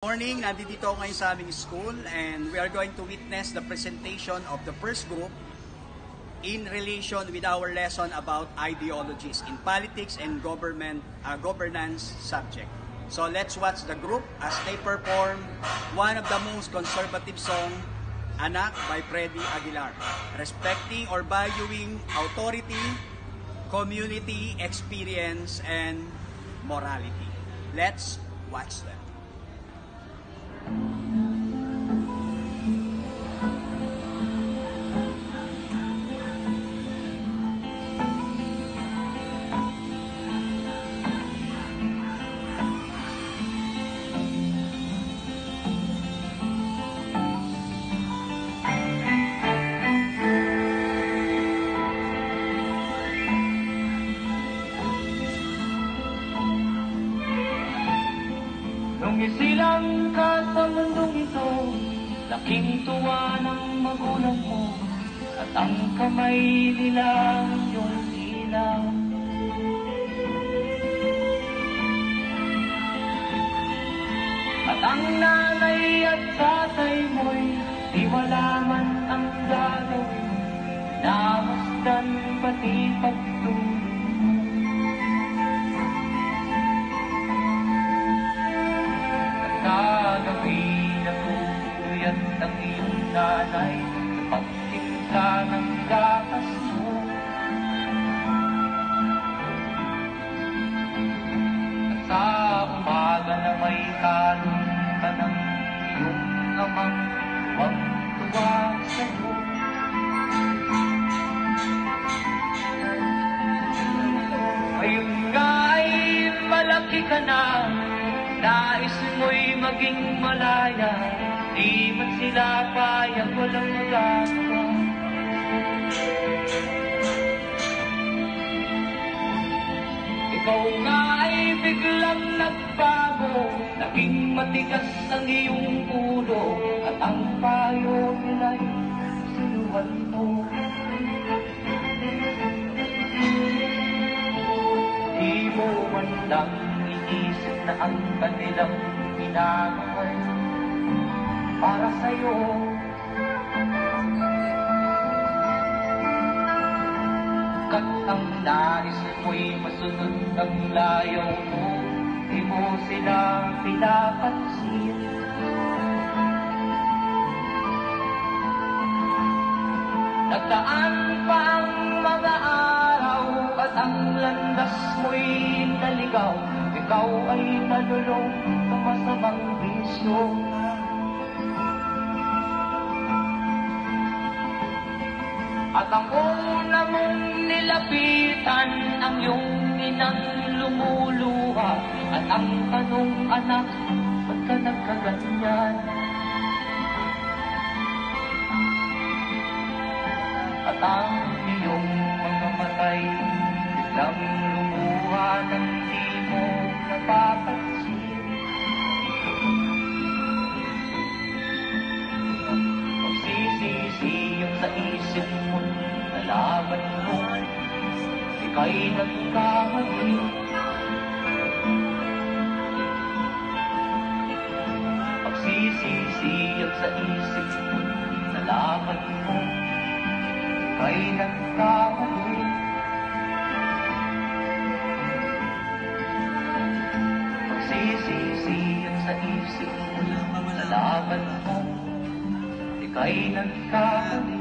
Morning, nandito ako ngayon sa aming school and we are going to witness the presentation of the first group in relation with our lesson about ideologies in politics and governance subject. So let's watch the group as they perform one of the most conservative song, Anak by Freddy Aguilar, respecting or valuing authority, community, experience, and morality. Let's watch them. Nung isilang ka sa mundong ito, laking tuwa ng magulang mo, at ang kamay nila iyong ilaw. At ang nanay at tatay mo'y di malaman ang gagawin, namasdan pati pagtulong. Ng iyong nanay sa pagtimpla ng gatas mo. At sa umaga na may kalong ka ng iyong amang tuwang-tuwa sa'yo. Ngayon nga ay malaki ka na, nais mo'y maging malaya, di man sila payag, walang magagawa. Ikaw nga ay biglang nagbago, naging matigas ang iyong ulo, at ang payo nila'y sinuwan mo. Di mo man lang iisip na ang kanilang ginagaway para sa'yo. Kat ang nais mo'y masunod ang layaw mo, di mo sila pinapansin. Nagdaan pa ang mga araw at ang landas mo'y naligaw, ikaw ay nalulong sa masamang bisyo. At ang una mong nilapitan ang iyong inang lumuluha, at ang tanong, anak, ba't ka nagkaganyan? At ang iyong mga matay biglang lumuha nang di mo napapansin. Magsisisiyong sa isip mo, nalaman mo, ika'y nagkamali. Magsisisiyong sa isip mo, nalaman mo, ika'y nagkamali. Magsisisiyong sa isip mo, nalaman mo, ika'y nagkamali.